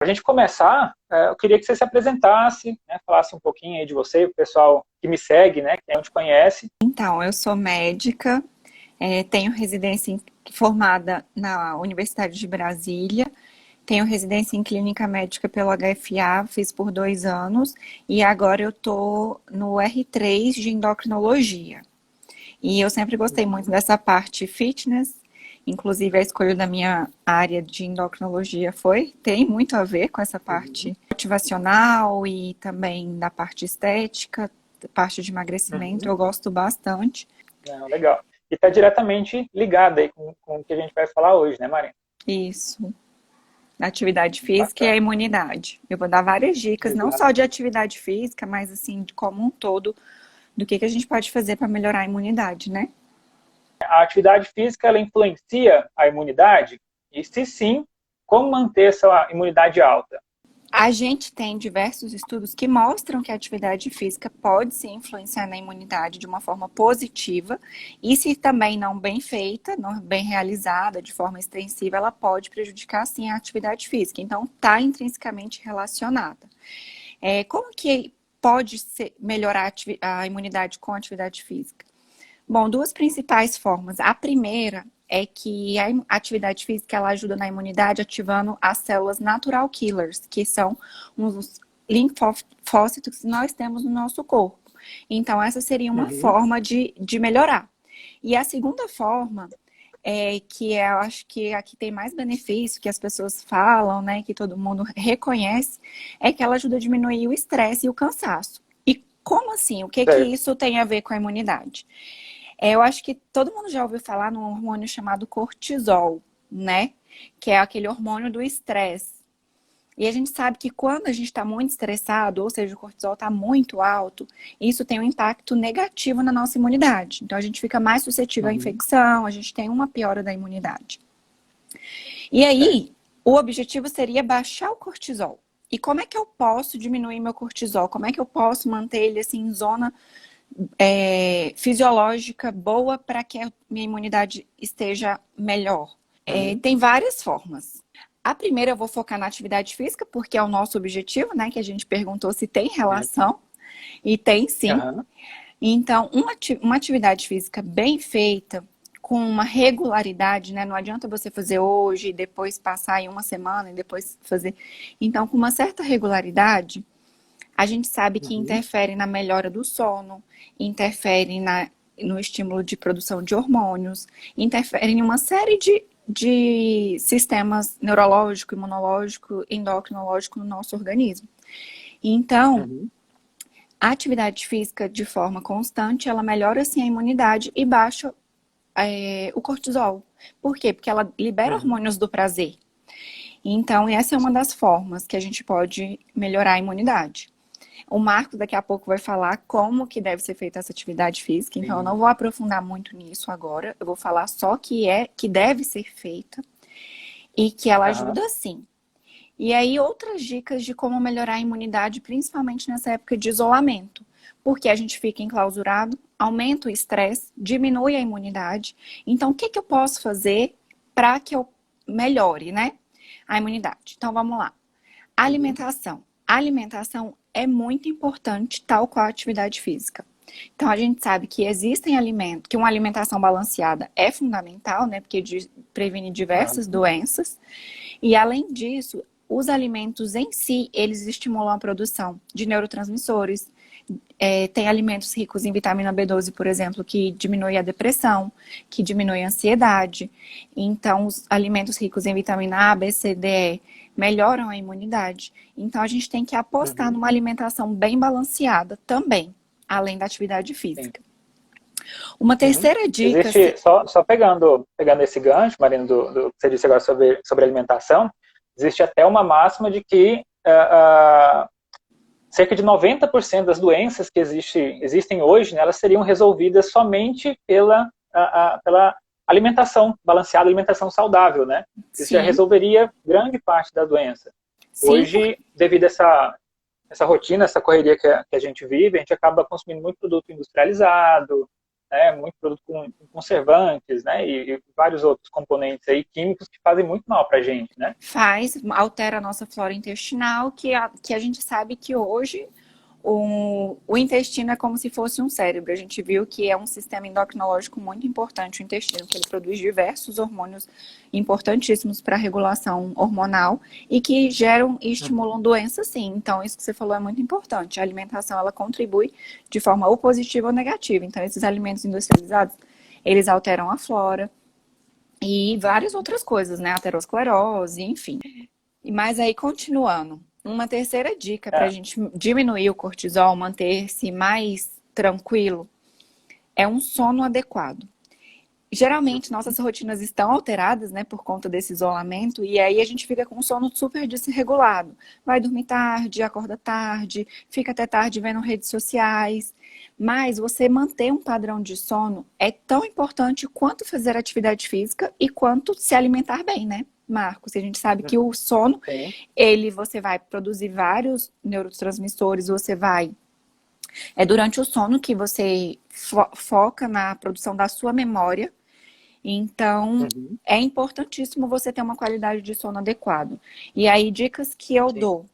Para a gente começar, eu queria que você se apresentasse, né, falasse um pouquinho aí de você, o pessoal que me segue, né, que não te conhece. Então, eu sou médica, tenho residência formada na Universidade de Brasília, tenho residência em clínica médica pelo HFA, fiz por 2 anos, e agora eu estou no R3 de endocrinologia. E eu sempre gostei muito dessa parte fitness, inclusive a escolha da minha área de endocrinologia tem muito a ver com essa parte Uhum. motivacional e também da parte estética, parte de emagrecimento, Uhum. eu gosto bastante. Não, legal. E está diretamente ligado aí com o que a gente vai falar hoje, né, Marina? Isso, da atividade física e a Bacana. imunidade. Eu vou dar várias dicas, não Exato. só de atividade física, mas assim, de como um todo, do que a gente pode fazer para melhorar a imunidade, né? A atividade física, ela influencia a imunidade? E se sim, como manter essa imunidade alta? A gente tem diversos estudos que mostram que a atividade física pode sim influenciar na imunidade de uma forma positiva, e se também não bem feita, não bem realizada, de forma extensiva, ela pode prejudicar sim a atividade física. Então, está intrinsecamente relacionada. Como que pode melhorar a imunidade com a atividade física? Bom, duas principais formas. A primeira é que a atividade física ela ajuda na imunidade ativando as células natural killers, que são uns linfócitos que nós temos no nosso corpo. Então, essa seria uma Uhum. forma de melhorar. E a segunda forma eu acho que aqui tem mais benefício, que as pessoas falam, né, que todo mundo reconhece, é que ela ajuda a diminuir o estresse e o cansaço. E como assim? O que que Certo. isso tem a ver com a imunidade? Eu acho que todo mundo já ouviu falar num hormônio chamado cortisol, né? Que é aquele hormônio do estresse. E a gente sabe que quando a gente está muito estressado, ou seja, o cortisol está muito alto, isso tem um impacto negativo na nossa imunidade. Então a gente fica mais suscetível à Uhum. infecção, a gente tem uma piora da imunidade. E Certo. aí, o objetivo seria baixar o cortisol. E como é que eu posso diminuir meu cortisol? Como é que eu posso manter ele assim em zona fisiológica boa para que a minha imunidade esteja melhor? Uhum. Tem várias formas. A primeira eu vou focar na atividade física, porque é o nosso objetivo, né? Que a gente perguntou se tem Isso. relação, e tem sim. Aham. Então, uma atividade física bem feita, com uma regularidade, né? Não adianta você fazer hoje, depois passar em uma semana e depois fazer. Então, com uma certa regularidade, a gente sabe que Uhum. interfere na melhora do sono, interfere no estímulo de produção de hormônios, interfere em uma série de sistemas neurológico, imunológico, endocrinológico no nosso organismo. Então, Uhum. a atividade física de forma constante, ela melhora sim a imunidade e baixa o cortisol. Por quê? Porque ela libera Uhum. hormônios do prazer. Então, essa é uma das formas que a gente pode melhorar a imunidade. O Marcos daqui a pouco vai falar como que deve ser feita essa atividade física, então eu não Sim. vou aprofundar muito nisso agora. Eu vou falar só que deve ser feita e que ela Aham. ajuda sim. E aí outras dicas de como melhorar a imunidade, principalmente nessa época de isolamento, porque a gente fica enclausurado, aumenta o estresse, diminui a imunidade. Então, o que eu posso fazer para que eu melhore, né, a imunidade? Então, vamos lá. Uhum. Alimentação. A alimentação é muito importante, tal qual a atividade física. Então, a gente sabe que existem alimentos, que uma alimentação balanceada é fundamental, né? Porque previne diversas Aham. doenças. E, além disso, os alimentos em si, eles estimulam a produção de neurotransmissores. Tem alimentos ricos em vitamina B12, por exemplo, que diminui a depressão, que diminui a ansiedade. Então, os alimentos ricos em vitamina A, B, C, D, E melhoram a imunidade. Então, a gente tem que apostar Uhum. numa alimentação bem balanceada também, além da atividade Sim. física. Uma Uhum. terceira dica, Existe, só pegando esse gancho, Marina, do que você disse agora sobre alimentação, existe até uma máxima de que cerca de 90% das doenças que existem hoje, né, elas seriam resolvidas somente pela alimentação balanceada, alimentação saudável, né? Isso já sim, resolveria grande parte da doença. sim, Hoje, devido a essa rotina, essa correria que a gente vive, a gente acaba consumindo muito produto industrializado, né, muito produto com conservantes, né, e vários outros componentes aí químicos que fazem muito mal para a gente, né? Altera a nossa flora intestinal, que a gente sabe que hoje o intestino é como se fosse um cérebro. A gente viu que é um sistema endocrinológico muito importante, o intestino, que ele produz diversos hormônios importantíssimos para a regulação hormonal e que geram e estimulam doenças, sim. Então, isso que você falou é muito importante. A alimentação, ela contribui de forma ou positiva ou negativa. Então, esses alimentos industrializados, eles alteram a flora e várias outras coisas, né? Aterosclerose, enfim. Mas aí, continuando. Uma terceira dica para a gente diminuir o cortisol, manter-se mais tranquilo, é um sono adequado. Geralmente, nossas rotinas estão alteradas, né, por conta desse isolamento, e aí a gente fica com um sono super desregulado. Vai dormir tarde, acorda tarde, fica até tarde vendo redes sociais. Mas você manter um padrão de sono é tão importante quanto fazer atividade física e quanto se alimentar bem, né, Marcos? A gente sabe que o sono, você vai produzir vários neurotransmissores, é durante o sono que você foca na produção da sua memória. Então, é importantíssimo você ter uma qualidade de sono adequado. E aí, dicas que eu dou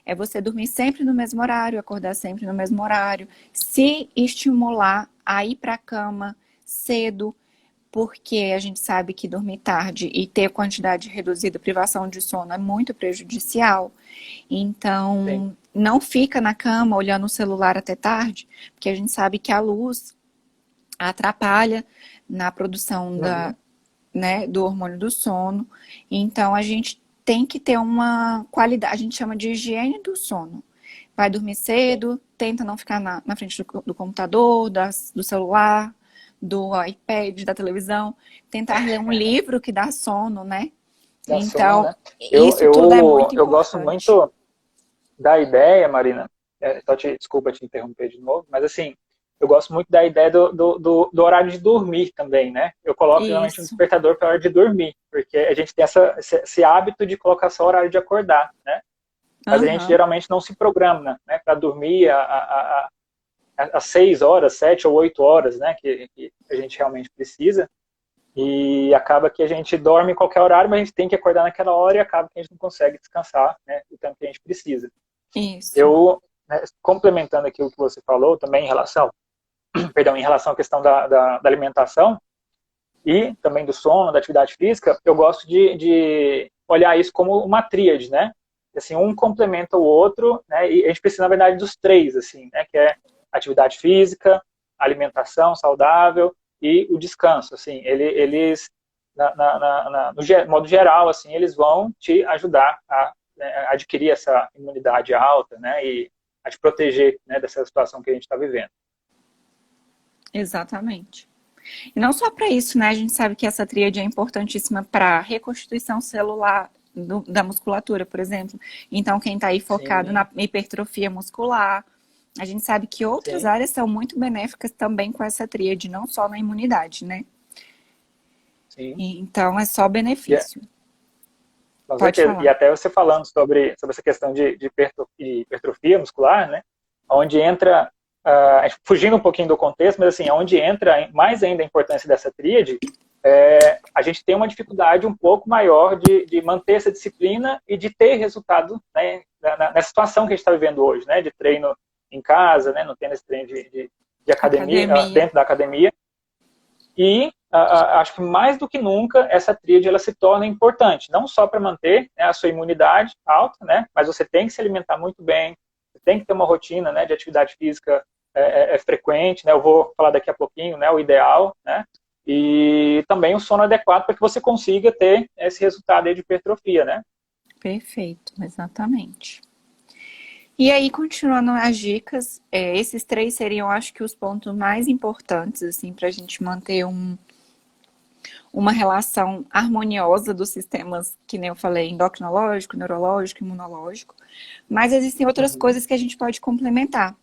é você dormir sempre no mesmo horário, acordar sempre no mesmo horário, se estimular a ir para a cama cedo, porque a gente sabe que dormir tarde e ter quantidade reduzida, privação de sono é muito prejudicial. Então, não fica na cama olhando o celular até tarde, porque a gente sabe que a luz atrapalha na produção do hormônio do sono. Então, a gente tem que ter uma qualidade, a gente chama de higiene do sono. Vai dormir cedo, tenta não ficar na frente do computador, do celular, do iPad, da televisão. Tentar ler um livro que dá sono, né? Então, sono, né? Isso tudo é muito importante. Eu gosto muito da ideia, Marina, desculpa te interromper de novo, mas assim, eu gosto muito da ideia do horário de dormir também, né? Eu coloco geralmente um despertador para a hora de dormir, porque a gente tem esse hábito de colocar só o horário de acordar, né? Mas a gente geralmente não se programa, né, para dormir às 6 horas, 7 ou 8 horas, né, que a gente realmente precisa. E acaba que a gente dorme em qualquer horário, mas a gente tem que acordar naquela hora e acaba que a gente não consegue descansar, né, o tempo que a gente precisa. Isso. Eu, né, complementando aqui o que você falou, também em relação à questão da alimentação e também do sono, da atividade física, eu gosto de olhar isso como uma tríade, né? Assim, um complementa o outro, né? E a gente precisa, na verdade, dos três, assim, né? Que é atividade física, alimentação saudável e o descanso, assim. Eles, no modo geral, assim, eles vão te ajudar a adquirir essa imunidade alta, né? E a te proteger, né, dessa situação que a gente está vivendo. Exatamente. E não só para isso, né? A gente sabe que essa tríade é importantíssima para a reconstituição celular da musculatura, por exemplo. Então, quem está aí focado na hipertrofia muscular, a gente sabe que outras áreas são muito benéficas também com essa tríade, não só na imunidade, né? Então, é só benefício. Pode falar. E até você falando sobre essa questão de hipertrofia muscular, né? Onde entra, fugindo um pouquinho do contexto, mas assim, onde entra mais ainda a importância dessa tríade, a gente tem uma dificuldade um pouco maior de manter essa disciplina e de ter resultado, né, nessa situação que a gente está vivendo hoje, né? De treino em casa, né? Não tendo esse treino de academia, dentro da academia. E acho que mais do que nunca essa tríade ela se torna importante, não só para manter, né, a sua imunidade alta, né, mas você tem que se alimentar muito bem, você tem que ter uma rotina, né, de atividade física frequente, né, eu vou falar daqui a pouquinho, né, o ideal, né, e também o sono adequado para que você consiga ter esse resultado aí de hipertrofia, né. Perfeito, exatamente. E aí, continuando as dicas, esses três seriam, acho que, os pontos mais importantes, assim, para a gente manter uma relação harmoniosa dos sistemas, que nem eu falei, endocrinológico, neurológico, imunológico. Mas existem outras coisas que a gente pode complementar.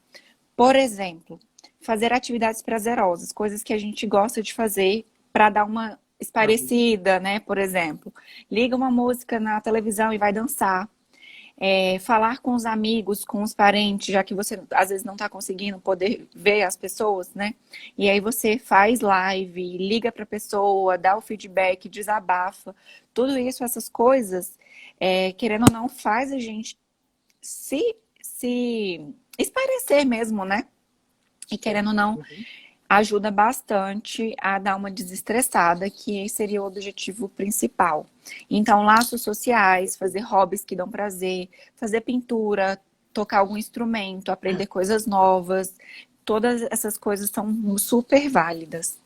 Por exemplo, fazer atividades prazerosas, coisas que a gente gosta de fazer para dar uma esparecida, né? Por exemplo, liga uma música na televisão e vai dançar. falar com os amigos, com os parentes, já que você às vezes não está conseguindo poder ver as pessoas, né? E aí você faz live, liga para a pessoa, dá o feedback, desabafa. Tudo isso, essas coisas, querendo ou não, faz a gente se espairecer mesmo, né? E querendo ou não, ajuda bastante a dar uma desestressada, que seria o objetivo principal. Então, laços sociais, fazer hobbies que dão prazer, fazer pintura, tocar algum instrumento, aprender coisas novas, todas essas coisas são super válidas.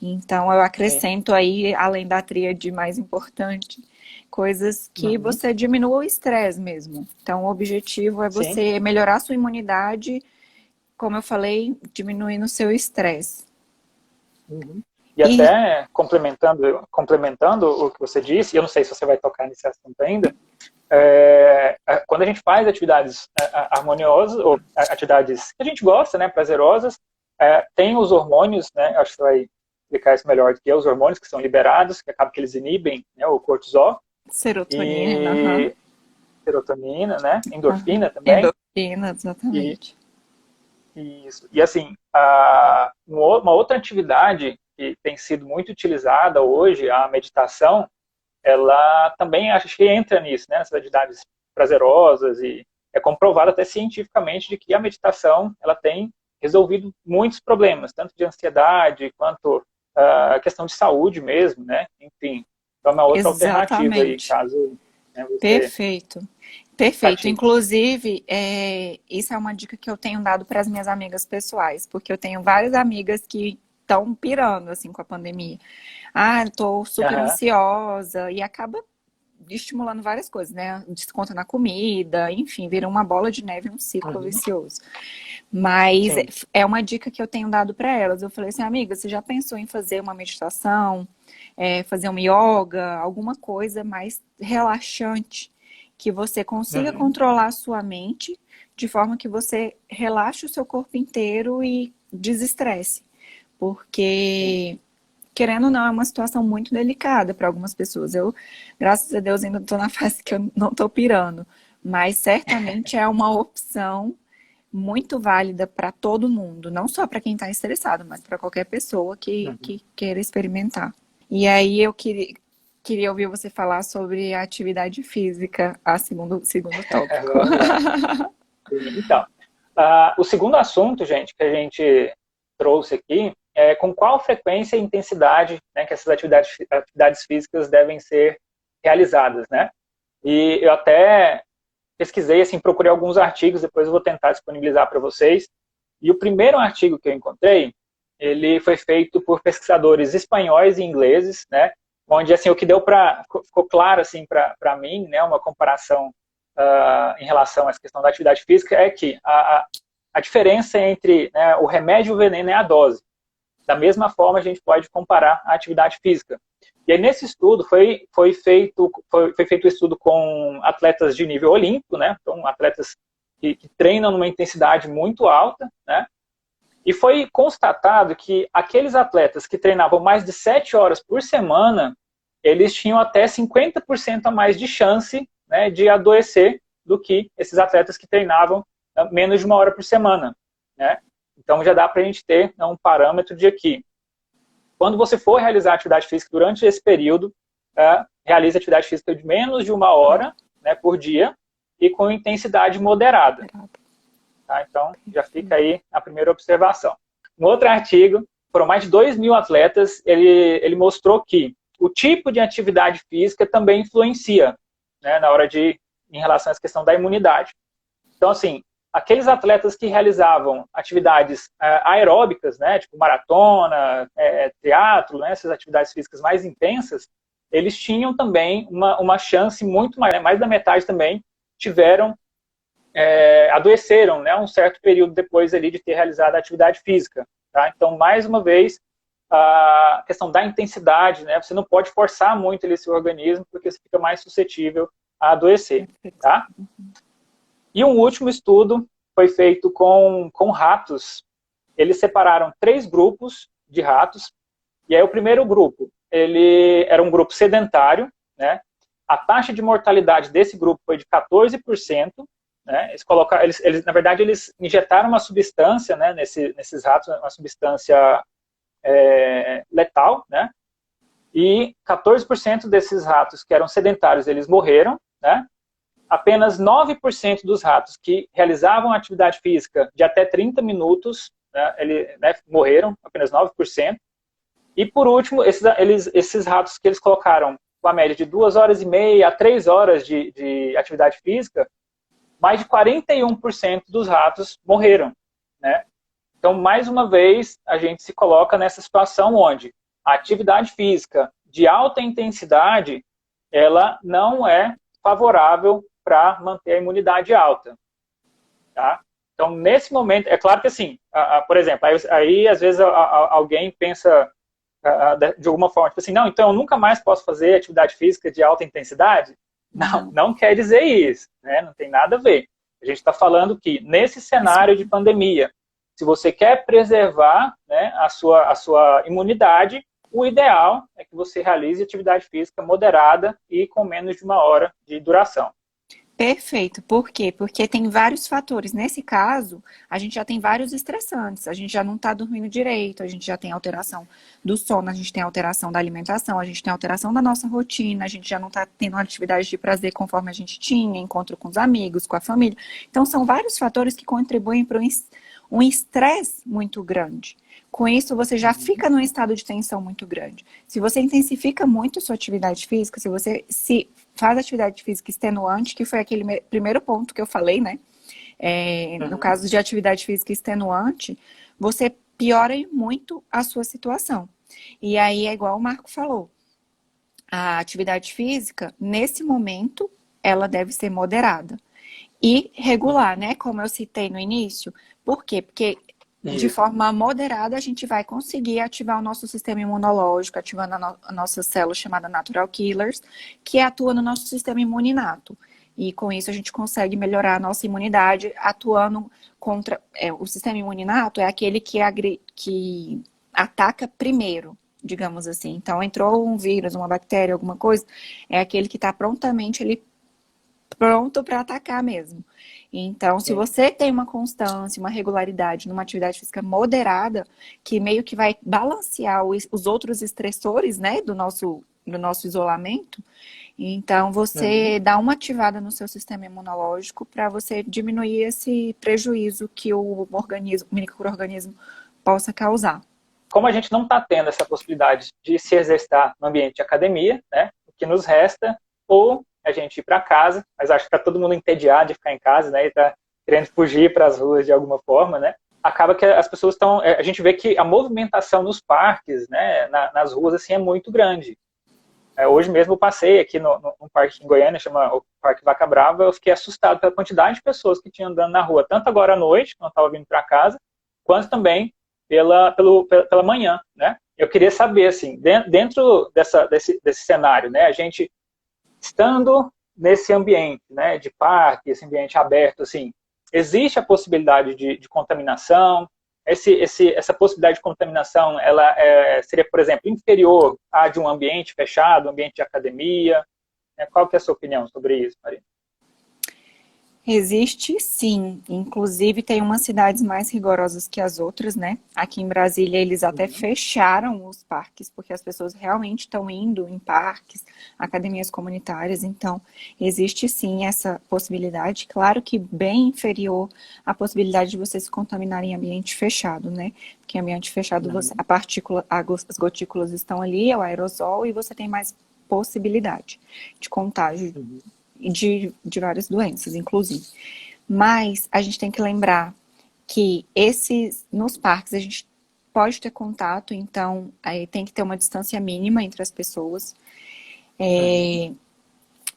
Então, eu acrescento aí, além da tríade mais importante, coisas que você diminua o estresse mesmo. Então, o objetivo é você melhorar a sua imunidade, como eu falei, diminuindo o seu estresse. E até complementando o que você disse, eu não sei se você vai tocar nesse assunto ainda, quando a gente faz atividades harmoniosas, ou atividades que a gente gosta, né, prazerosas, tem os hormônios, né, acho que você vai explicar isso melhor do que eu, os hormônios que são liberados, que acabam que eles inibem, né, o cortisol. Serotonina. Serotonina, né, endorfina também. Endorfina, exatamente. Isso. E assim, uma outra atividade que tem sido muito utilizada hoje, a meditação, ela também acho que entra nisso, né, nessas atividades prazerosas, e é comprovado até cientificamente de que a meditação ela tem resolvido muitos problemas, tanto de ansiedade quanto a questão de saúde mesmo, né, enfim. Então é uma outra alternativa aí, caso, né, você... Perfeito. Perfeito. Inclusive, isso é uma dica que eu tenho dado para as minhas amigas pessoais, porque eu tenho várias amigas que estão pirando assim com a pandemia. Estou super ansiosa, e acaba estimulando várias coisas, né? Desconto na comida, enfim, vira uma bola de neve, um ciclo vicioso. Mas é uma dica que eu tenho dado para elas. Eu falei assim, amiga, você já pensou em fazer uma meditação, fazer um yoga, alguma coisa mais relaxante, que você consiga controlar a sua mente, de forma que você relaxe o seu corpo inteiro e desestresse. Porque, querendo ou não, é uma situação muito delicada para algumas pessoas. Eu, graças a Deus, ainda estou na fase que eu não estou pirando. Mas certamente é uma opção muito válida para todo mundo. Não só para quem está estressado, mas para qualquer pessoa que queira experimentar. E aí eu queria ouvir você falar sobre a atividade física, segundo tópico. Então, o segundo assunto, gente, que a gente trouxe aqui é com qual frequência e intensidade, né, que essas atividades físicas devem ser realizadas, né? E eu até pesquisei, assim, procurei alguns artigos, depois eu vou tentar disponibilizar para vocês. E o primeiro artigo que eu encontrei, ele foi feito por pesquisadores espanhóis e ingleses, né? Onde, assim, o que ficou claro, assim, para mim, né, uma comparação em relação a essa questão da atividade física, é que a diferença entre, né, o remédio e o veneno é a dose. Da mesma forma, a gente pode comparar a atividade física. E aí, nesse estudo, foi feito o estudo com atletas de nível olímpico, né? Então, atletas que treinam numa intensidade muito alta, né? E foi constatado que aqueles atletas que treinavam mais de 7 horas por semana, eles tinham até 50% a mais de chance, né, de adoecer do que esses atletas que treinavam menos de 1 hora por semana, né? Então já dá para a gente ter um parâmetro de que quando você for realizar atividade física durante esse período, realize atividade física de menos de 1 hora, né, por dia, e com intensidade moderada. Tá? Então, já fica aí a primeira observação. Um outro artigo, foram mais de 2.000 atletas, ele mostrou que o tipo de atividade física também influencia, né, em relação a essa questão da imunidade. Então, assim, aqueles atletas que realizavam atividades aeróbicas, né, tipo maratona, triatlo, né, essas atividades físicas mais intensas, eles tinham também uma chance muito maior, né, mais da metade também adoeceram, né, um certo período depois ali de ter realizado a atividade física. Tá? Então, mais uma vez, a questão da intensidade, né, você não pode forçar muito ali seu organismo, porque você fica mais suscetível a adoecer. Tá? E um último estudo foi feito com ratos. Eles separaram 3 grupos de ratos. E aí o primeiro grupo, ele era um grupo sedentário, né? A taxa de mortalidade desse grupo foi de 14%, né? Na verdade, eles injetaram uma substância, né, nesses ratos, uma substância letal, né? E 14% desses ratos que eram sedentários, eles morreram, né? Apenas 9% dos ratos que realizavam atividade física de até 30 minutos, né, morreram, apenas 9%. E, por último, esses ratos que eles colocaram com a média de 2 horas e meia a 3 horas de atividade física, mais de 41% dos ratos morreram, né? Então, mais uma vez, a gente se coloca nessa situação onde a atividade física de alta intensidade, ela não é favorável para manter a imunidade alta, tá? Então, nesse momento, é claro que assim, por exemplo, aí às vezes alguém pensa de alguma forma, tipo assim, não, então eu nunca mais posso fazer atividade física de alta intensidade? Não quer dizer isso, né? Não tem nada a ver. A gente está falando que nesse cenário de pandemia, se você quer preservar, né, a sua imunidade, o ideal é que você realize atividade física moderada e com menos de 1 hora de duração. Perfeito. Por quê? Porque tem vários fatores. Nesse caso, a gente já tem vários estressantes. A gente já não está dormindo direito, a gente já tem alteração do sono, a gente tem alteração da alimentação, a gente tem alteração da nossa rotina, a gente já não está tendo atividade de prazer conforme a gente tinha, encontro com os amigos, com a família. Então, são vários fatores que contribuem para um estresse muito grande. Com isso, você já fica num estado de tensão muito grande. Se você intensifica muito sua atividade física, se você faz atividade física extenuante, que foi aquele primeiro ponto que eu falei, né? No caso de atividade física extenuante, você piora muito a sua situação. E aí é igual o Marco falou. A atividade física, nesse momento, ela deve ser moderada. E regular, né? Como eu citei no início. Por quê? Porque de forma moderada, a gente vai conseguir ativar o nosso sistema imunológico, ativando a nossa célula chamada natural killers, que atua no nosso sistema imune inato. E com isso a gente consegue melhorar a nossa imunidade atuando contra... o sistema imune inato é aquele que ataca primeiro, digamos assim. Então, entrou um vírus, uma bactéria, alguma coisa, é aquele que está prontamente pronto para atacar mesmo. Então, se você tem uma constância, uma regularidade numa atividade física moderada, que meio que vai balancear os outros estressores, né, do nosso isolamento, então você dá uma ativada no seu sistema imunológico para você diminuir esse prejuízo que o micro-organismo possa causar. Como a gente não está tendo essa possibilidade de se exercitar no ambiente de academia, né, o que nos resta, ou a gente ir para casa, mas acho que está todo mundo entediado de ficar em casa, né, e está querendo fugir para as ruas de alguma forma, né, acaba que as pessoas estão, a gente vê que a movimentação nos parques, né, nas ruas, assim, é muito grande. Hoje mesmo eu passei aqui num parque em Goiânia, chama o Parque Vaca Brava, eu fiquei assustado pela quantidade de pessoas que tinham andando na rua, tanto agora à noite, quando eu estava vindo para casa, quanto também pela manhã, né. Eu queria saber, assim, dentro desse cenário, né, a gente estando nesse ambiente, né, de parque, esse ambiente aberto, assim, existe a possibilidade de contaminação? Essa possibilidade de contaminação, ela seria, por exemplo, inferior à de um ambiente fechado, um ambiente de academia? Qual que é a sua opinião sobre isso, Marina? Existe sim, inclusive tem umas cidades mais rigorosas que as outras, né? Aqui em Brasília eles até fecharam os parques, porque as pessoas realmente estão indo em parques, academias comunitárias, então existe sim essa possibilidade, claro que bem inferior à possibilidade de você se contaminar em ambiente fechado, né? Porque em ambiente fechado as gotículas estão ali, é o aerosol, e você tem mais possibilidade de contágio de várias doenças, inclusive. Mas a gente tem que lembrar que nos parques a gente pode ter contato, então aí tem que ter uma distância mínima entre as pessoas.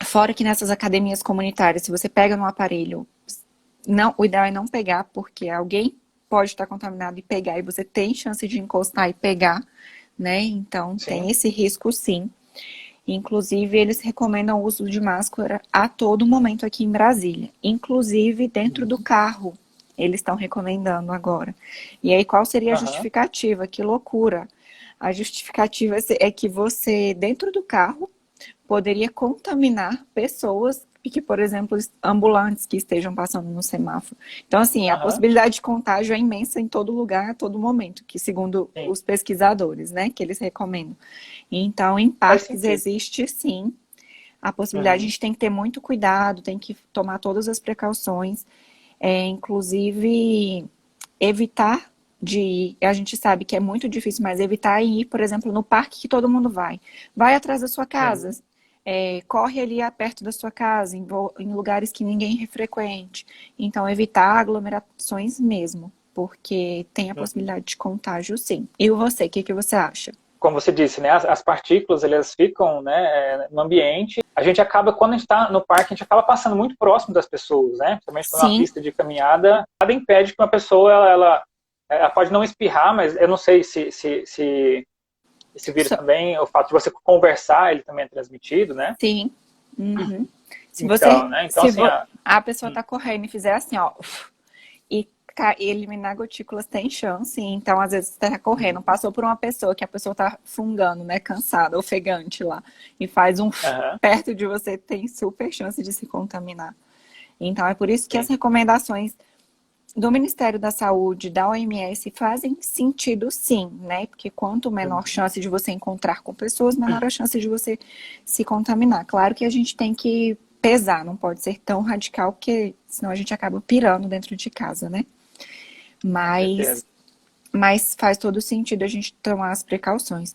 Fora que nessas academias comunitárias, se você pega no aparelho, o ideal é não pegar, porque alguém pode estar contaminado e pegar, e você tem chance de encostar e pegar, né? Então tem esse risco sim. Inclusive, eles recomendam o uso de máscara a todo momento aqui em Brasília. Inclusive, dentro do carro, eles estão recomendando agora. E aí, qual seria a justificativa? Que loucura! A justificativa é que você, dentro do carro, poderia contaminar pessoas e que, por exemplo, ambulantes que estejam passando no semáforo. Então, assim, a possibilidade de contágio é imensa em todo lugar, a todo momento, que segundo os pesquisadores, né, que eles recomendam. Então, em parques existe, sim, a possibilidade. A gente tem que ter muito cuidado, tem que tomar todas as precauções, inclusive evitar de ir, a gente sabe que é muito difícil, mas evitar ir, por exemplo, no parque que todo mundo vai. Vai atrás da sua casa, corre ali perto da sua casa, em lugares que ninguém frequente. Então, evitar aglomerações mesmo, porque tem a possibilidade de contágio, sim. E você, o que você acha? Como você disse, né, as partículas, elas ficam, né, no ambiente. A gente acaba, quando a gente está no parque, a gente acaba passando muito próximo das pessoas, né? Principalmente quando é uma pista de caminhada, nada impede que uma pessoa, ela pode não espirrar, mas eu não sei se esse vírus também, o fato de você conversar, ele também é transmitido, né? Sim. Se a pessoa está correndo e fizer assim, ó, e eliminar gotículas tem chance. Então, às vezes, você está correndo, passou por uma pessoa que a pessoa está fungando, né, cansada, ofegante lá, e faz perto de você, tem super chance de se contaminar. Então, é por isso que as recomendações do Ministério da Saúde, da OMS, fazem sentido, sim, né? Porque quanto menor chance de você encontrar com pessoas, menor a chance de você se contaminar. Claro que a gente tem que pesar, não pode ser tão radical, porque senão a gente acaba pirando dentro de casa, né? Mas faz todo sentido a gente tomar as precauções.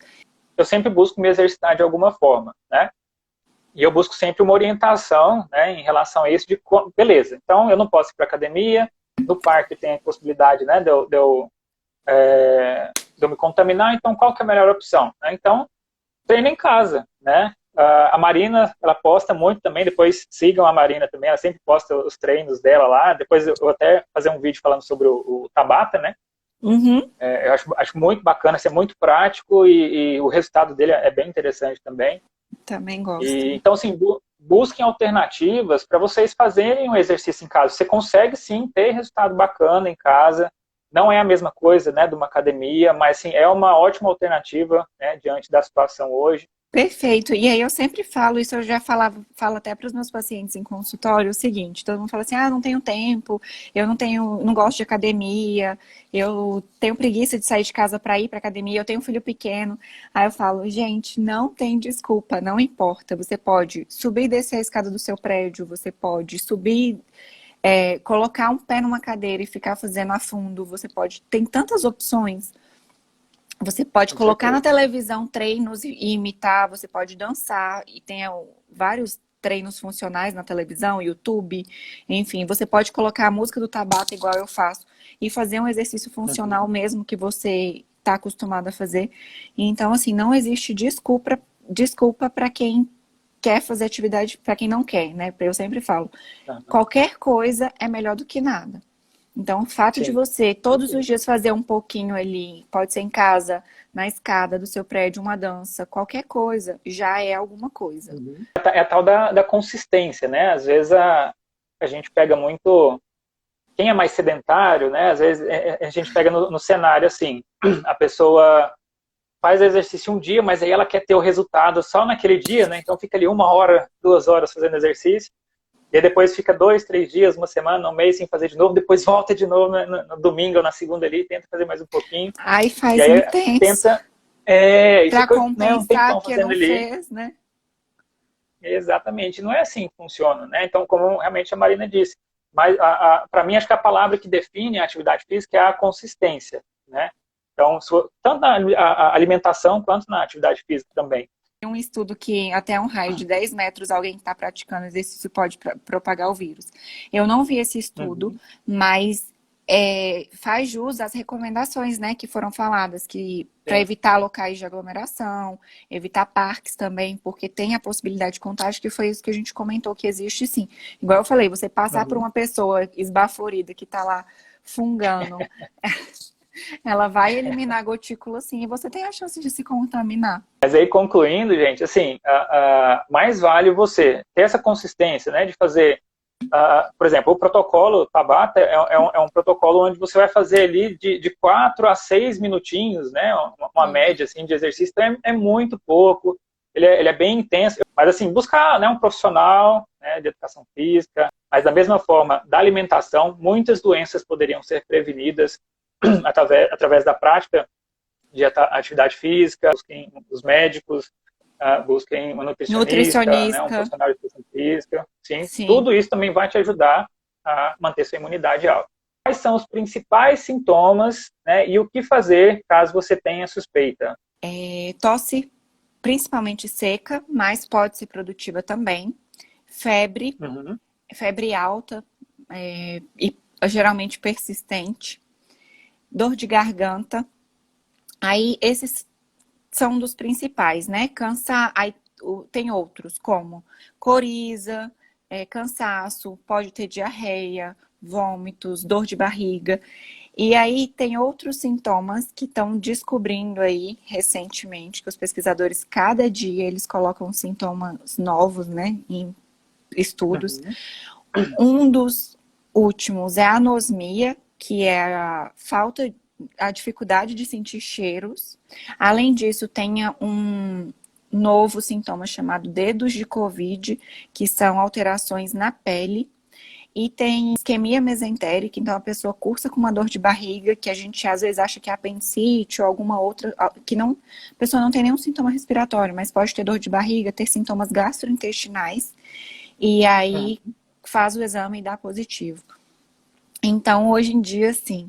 Eu sempre busco me exercitar de alguma forma, né? E eu busco sempre uma orientação, né, em relação a isso, de beleza, então eu não posso ir para academia, no parque tem a possibilidade, né, de eu me contaminar, então qual que é a melhor opção? Então, treino em casa, né? A Marina, ela posta muito também, depois sigam a Marina também, ela sempre posta os treinos dela lá, depois eu vou até fazer um vídeo falando sobre o Tabata, né? Eu acho muito bacana, é muito prático e o resultado dele é bem interessante também. Também gosto. Então, assim, busquem alternativas para vocês fazerem um exercício em casa. Você consegue, sim, ter resultado bacana em casa. Não é a mesma coisa, né, de uma academia, mas, sim, é uma ótima alternativa, né, diante da situação hoje. Perfeito. E aí eu sempre falo, isso eu já falo até para os meus pacientes em consultório, o seguinte, todo mundo fala assim, não tenho tempo, eu não gosto de academia, eu tenho preguiça de sair de casa para ir para academia, eu tenho um filho pequeno. Aí eu falo, gente, não tem desculpa, não importa. Você pode subir e descer a escada do seu prédio, você pode subir, colocar um pé numa cadeira e ficar fazendo a fundo, você pode, tem tantas opções. Você pode colocar na televisão treinos e imitar, você pode dançar, e tem vários treinos funcionais na televisão, YouTube, enfim, você pode colocar a música do Tabata igual eu faço, e fazer um exercício funcional mesmo que você está acostumado a fazer. Então, assim, não existe desculpa para quem quer fazer atividade, para quem não quer, né? Eu sempre falo, qualquer coisa é melhor do que nada. Então, o fato de você todos os dias fazer um pouquinho ali, pode ser em casa, na escada do seu prédio, uma dança, qualquer coisa, já é alguma coisa. É a tal da consistência, né? Às vezes a gente pega muito... Quem é mais sedentário, né? Às vezes a gente pega no cenário assim, a pessoa faz exercício um dia, mas aí ela quer ter o resultado só naquele dia, né? Então fica ali 1 hora, 2 horas fazendo exercício. E aí depois fica 2, 3 dias, uma semana, um mês sem fazer de novo, depois volta de novo no domingo ou na segunda ali, tenta fazer mais um pouquinho. Aí faz intenso. Pra compensar né, que não fez, né? Exatamente, não é assim que funciona, né? Então, como realmente a Marina disse, mas para mim acho que a palavra que define a atividade física é a consistência, né? Então, tanto na alimentação quanto na atividade física também. Um estudo que até um raio de 10 metros alguém que está praticando exercício pode propagar o vírus. Eu não vi esse estudo, mas faz jus às recomendações, né, que foram faladas, que para evitar locais de aglomeração, evitar parques também, porque tem a possibilidade de contágio, que foi isso que a gente comentou, que existe sim. Igual eu falei, você passar por uma pessoa esbaforida que está lá fungando... Ela vai eliminar a gotícula, sim, e você tem a chance de se contaminar. Mas aí, concluindo, gente, assim, mais vale você ter essa consistência, né, de fazer, por exemplo, o protocolo Tabata é um protocolo onde você vai fazer ali de 4 a 6 minutinhos, né, uma média, assim, de exercício, então é muito pouco. ele é bem intenso, mas assim, buscar, né, um profissional, né, de educação física, mas da mesma forma, da alimentação, muitas doenças poderiam ser prevenidas através da prática de atividade física, busquem os médicos, busquem um nutricionista, né, um Nutricionista, profissional de educação física, sim, sim. tudo isso também vai te ajudar a manter sua imunidade alta. Quais são os principais sintomas, né, e o que fazer caso você tenha suspeita? Tosse, principalmente seca, mas pode ser produtiva também. Febre, Uhum. febre alta, e geralmente persistente. Dor de garganta. Aí, esses são um dos principais, né? Aí tem outros, como coriza, cansaço, pode ter diarreia, vômitos, dor de barriga. E aí tem outros sintomas que estão descobrindo aí recentemente, que os pesquisadores, cada dia, eles colocam sintomas novos, né, em estudos. Uhum. Um dos últimos é a anosmia, que é a dificuldade de sentir cheiros. Além disso, tem um novo sintoma chamado dedos de Covid, que são alterações na pele. E tem isquemia mesentérica, então a pessoa cursa com uma dor de barriga, que a gente às vezes acha que é apendicite ou alguma outra, que não, a pessoa não tem nenhum sintoma respiratório, mas pode ter dor de barriga, ter sintomas gastrointestinais, e aí faz o exame e dá positivo. Então, hoje em dia, sim,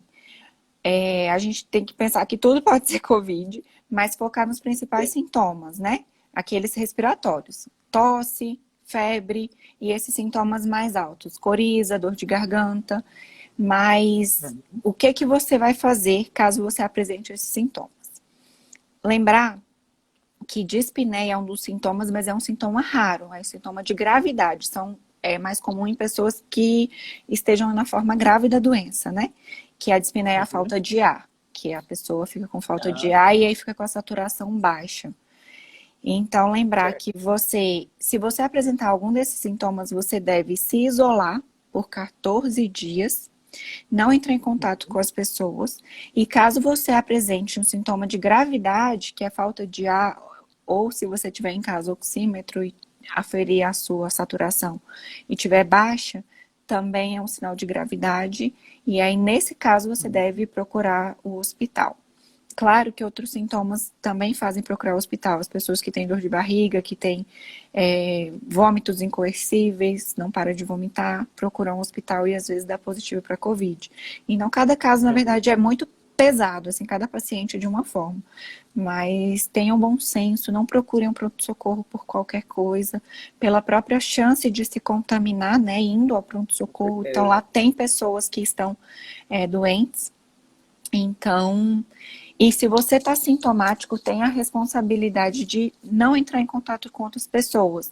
a gente tem que pensar que tudo pode ser Covid, mas focar nos principais sintomas, né? Aqueles respiratórios. Tosse, febre e esses sintomas mais altos. Coriza, dor de garganta. Mas o que você vai fazer caso você apresente esses sintomas? Lembrar que dispneia é um dos sintomas, mas é um sintoma raro. É um sintoma de gravidade. É mais comum em pessoas que estejam na forma grave da doença, né? Que a dispneia é a falta de ar, que a pessoa fica com falta de ar e aí fica com a saturação baixa. Então, lembrar que se você apresentar algum desses sintomas, você deve se isolar por 14 dias, não entrar em contato com as pessoas, e caso você apresente um sintoma de gravidade, que é falta de ar, ou se você tiver em casa oxímetro e aferir a sua saturação e tiver baixa, também é um sinal de gravidade, e aí nesse caso você deve procurar o hospital. Claro que outros sintomas também fazem procurar o hospital. As pessoas que têm dor de barriga, que têm vômitos incoercíveis, não param de vomitar, procuram o hospital e às vezes dá positivo para Covid. Então, cada caso, na verdade, é muito pesado, assim, cada paciente é de uma forma. Mas tenham bom senso, não procurem um pronto-socorro por qualquer coisa, pela própria chance de se contaminar, né, indo ao pronto-socorro. Então, lá tem pessoas que estão doentes. Então, e se você está sintomático, tem a responsabilidade de não entrar em contato com outras pessoas.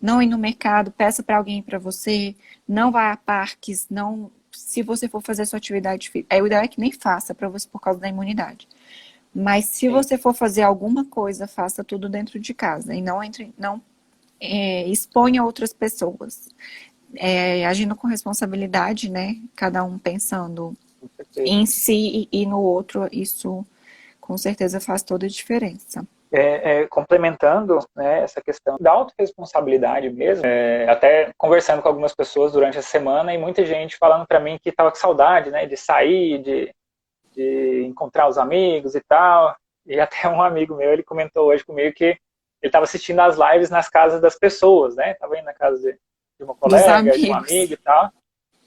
Não ir no mercado, peça para alguém para você, não vá a parques, não. Se você for fazer sua atividade física, o ideal é que nem faça para você por causa da imunidade. Mas se você for fazer alguma coisa, faça tudo dentro de casa e não exponha outras pessoas. Agindo com responsabilidade, né? Cada um pensando em si e no outro, isso com certeza faz toda a diferença. Complementando, né, essa questão da autorresponsabilidade mesmo, até conversando com algumas pessoas durante a semana e muita gente falando para mim que estava com saudade, né, de sair, de encontrar os amigos e tal. E até um amigo meu, ele comentou hoje comigo que ele estava assistindo as lives nas casas das pessoas, né, estava indo na casa de uma colega, de um amigo e tal.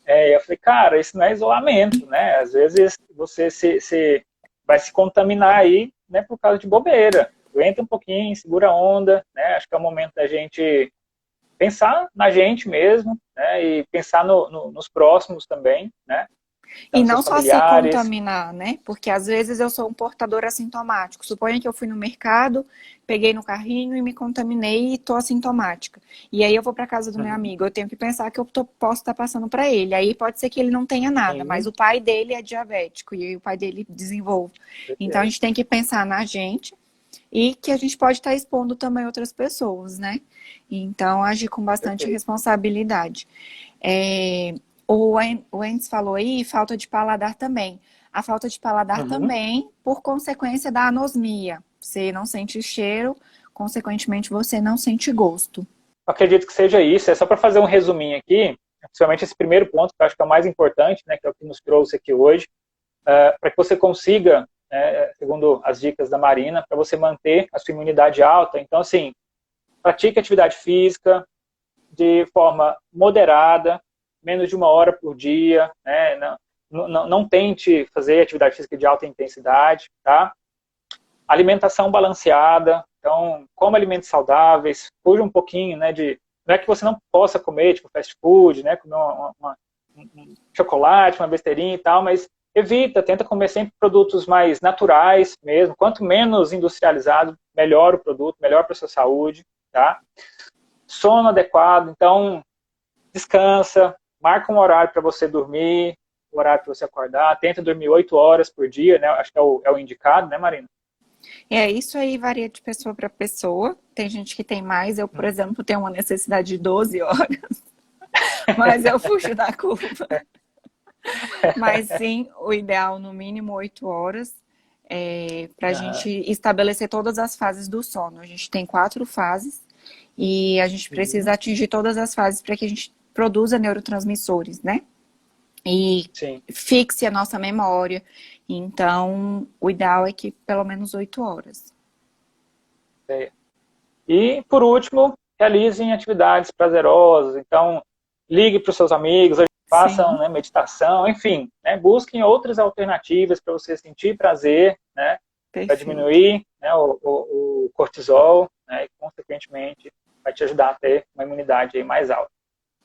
Eu falei, cara, isso não é isolamento, né? Às vezes você se vai se contaminar aí, né, por causa de bobeira. Aguenta um pouquinho, segura a onda, né? Acho que é o momento da gente pensar na gente mesmo, né? E pensar nos próximos também, né? Então, e seus não só se familiares. contaminar, né? Porque às vezes eu sou um portador assintomático. Suponha que eu fui no mercado, peguei no carrinho e me contaminei e tô assintomática. E aí eu vou para casa do meu amigo, eu tenho que pensar que eu posso estar passando para ele. Aí pode ser que ele não tenha nada, mas o pai dele é diabético e aí o pai dele desenvolve. Então a gente tem que pensar na gente e que a gente pode estar expondo também outras pessoas, né? Então agir com bastante responsabilidade. O Endes falou aí, falta de paladar também. A falta de paladar também, por consequência da anosmia. Você não sente cheiro consequentemente você não sente gosto. Eu acredito que seja isso. É só para fazer um resuminho aqui, principalmente esse primeiro ponto, que eu acho que é o mais importante, né, que é o que nos trouxe aqui hoje, para que você consiga, segundo as dicas da Marina, para você manter a sua imunidade alta. Então, assim, pratique atividade física de forma moderada, menos de 1 hora por dia, né? Não tente fazer atividade física de alta intensidade, tá? Alimentação balanceada, então, coma alimentos saudáveis, fuja um pouquinho, né, não é que você não possa comer, tipo, fast food, né, comer um chocolate, uma besteirinha e tal, mas evita, tenta comer sempre produtos mais naturais mesmo. Quanto menos industrializado, melhor o produto, melhor para a sua saúde, tá? Sono adequado, então, descansa, marca um horário para você dormir, um horário para você acordar, tenta dormir 8 horas por dia, né, acho que é o indicado, né, Marina? Isso aí varia de pessoa para pessoa. Tem gente que tem mais. Eu, por exemplo, tenho uma necessidade de 12 horas. Mas eu fujo da curva. Mas sim, o ideal, no mínimo 8 horas, para a gente estabelecer todas as fases do sono. A gente tem 4 fases e a gente precisa atingir todas as fases para que a gente produza neurotransmissores, né? E Sim. fixe a nossa memória. Então, o ideal é que pelo menos 8 horas. E, por último, realizem atividades prazerosas. Então, ligue para os seus amigos, façam, né, meditação, enfim, né, busquem outras alternativas para você sentir prazer, né, para diminuir, né, o cortisol, né, e, consequentemente, vai te ajudar a ter uma imunidade aí mais alta.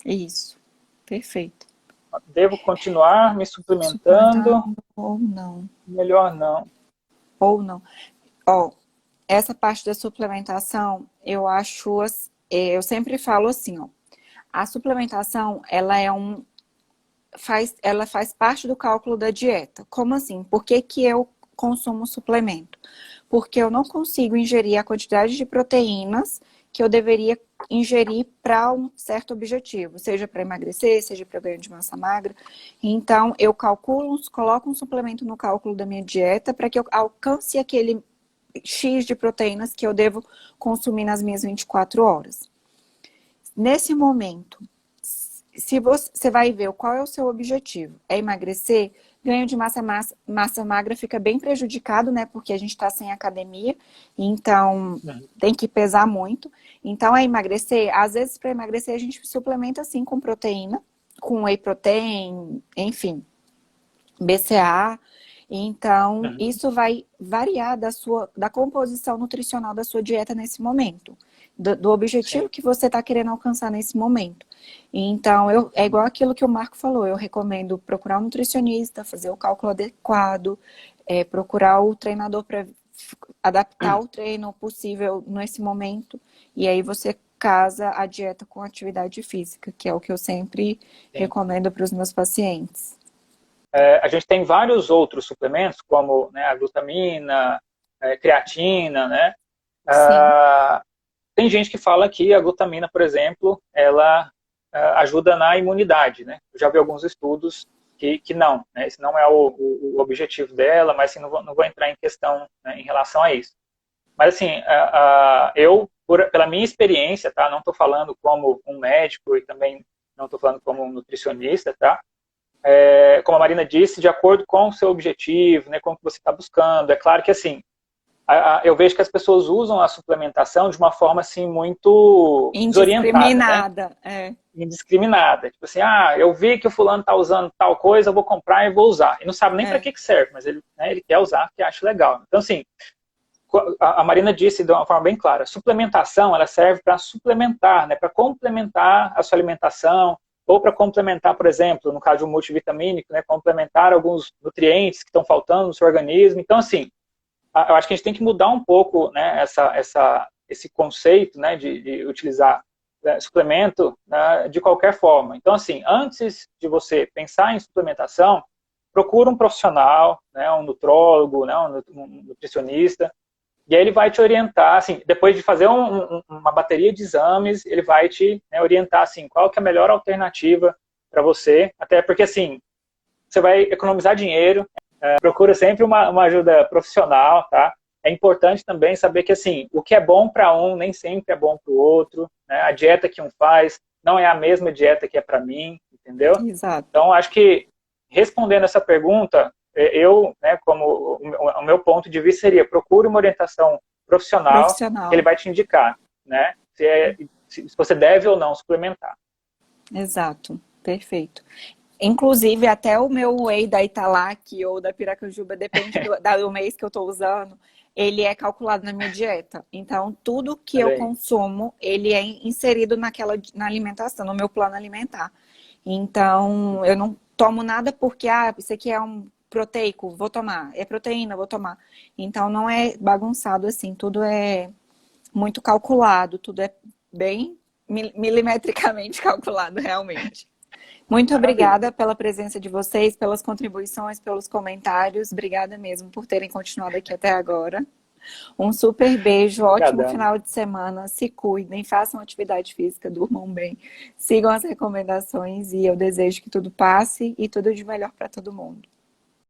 Isso, perfeito. Devo continuar me suplementando? Ou não. Melhor não. Ou não. Essa parte da suplementação, eu acho, eu sempre falo assim, ó, a suplementação, ela faz parte do cálculo da dieta. Como assim? Por que que eu consumo suplemento? Porque eu não consigo ingerir a quantidade de proteínas que eu deveria ingerir para um certo objetivo, seja para emagrecer, seja para ganho de massa magra. Então, eu coloco um suplemento no cálculo da minha dieta para que eu alcance aquele X de proteínas que eu devo consumir nas minhas 24 horas. Nesse momento, se você vai ver qual é o seu objetivo, é emagrecer, ganho de massa magra fica bem prejudicado, né? Porque a gente está sem academia, então tem que pesar muito. Então, é emagrecer. Às vezes, para emagrecer, a gente suplementa assim com proteína, com whey protein, enfim, BCA. Então, isso vai variar da composição nutricional da sua dieta nesse momento, do objetivo que você está querendo alcançar nesse momento. Então, é igual aquilo que o Marco falou, eu recomendo procurar um nutricionista, fazer o cálculo adequado, procurar o treinador para adaptar o treino possível nesse momento, e aí você casa a dieta com a atividade física, que é o que eu sempre recomendo para os meus pacientes. A gente tem vários outros suplementos, como, né, a glutamina, creatina, né? Tem gente que fala que a glutamina, por exemplo, ela ajuda na imunidade, né? Eu já vi alguns estudos que não, né? Esse não é o objetivo dela, mas assim, não vou entrar em questão, né, em relação a isso. Mas assim, eu, pela minha experiência, tá? Não estou falando como um médico e também não estou falando como um nutricionista, tá? Como a Marina disse, de acordo com o seu objetivo, né, com o que você está buscando. É claro que, assim, eu vejo que as pessoas usam a suplementação de uma forma, assim, muito indiscriminada, né? Indiscriminada. Tipo assim, eu vi que o fulano está usando tal coisa, eu vou comprar e vou usar. E não sabe nem para que serve, mas ele quer usar porque acha legal. Então, assim, a Marina disse de uma forma bem clara, a suplementação, ela serve para suplementar, né, para complementar a sua alimentação, ou para complementar, por exemplo, no caso de um multivitamínico, né, complementar alguns nutrientes que estão faltando no seu organismo. Então, assim, eu acho que a gente tem que mudar um pouco, né, esse conceito, né, de utilizar suplemento, né, de qualquer forma. Então, assim, antes de você pensar em suplementação, procura um profissional, né, um nutrólogo, né, um nutricionista, e aí ele vai te orientar, assim, depois de fazer uma bateria de exames, ele vai te, né, orientar, assim, qual que é a melhor alternativa para você, até porque, assim, você vai economizar dinheiro, procura sempre uma ajuda profissional, tá? é importante também saber que, assim, o que é bom para um nem sempre é bom para o outro, né? A dieta que um faz não é a mesma dieta que é para mim, entendeu? Exato. Então, acho que, respondendo essa pergunta, eu, né, como o meu ponto de vista seria, procure uma orientação profissional que ele Profissional. vai te indicar, né? Se você deve ou não suplementar. Exato. Perfeito. Inclusive, até o meu whey da Italac ou da Piracanjuba, depende do mês que eu estou usando, ele é calculado na minha dieta. Então, tudo que eu Olha aí. consumo, ele é inserido na alimentação, no meu plano alimentar. Então, eu não tomo nada porque, isso aqui é um proteico, vou tomar. É proteína, vou tomar. Então, não é bagunçado assim, tudo é muito calculado, tudo é bem milimetricamente calculado, realmente. Muito Maravilha. obrigada pela presença de vocês, pelas contribuições, pelos comentários. Obrigada mesmo por terem continuado aqui até agora. Um super beijo, ótimo Obrigadão. final de semana. Se cuidem, façam atividade física, durmam bem, sigam as recomendações e eu desejo que tudo passe e tudo de melhor para todo mundo.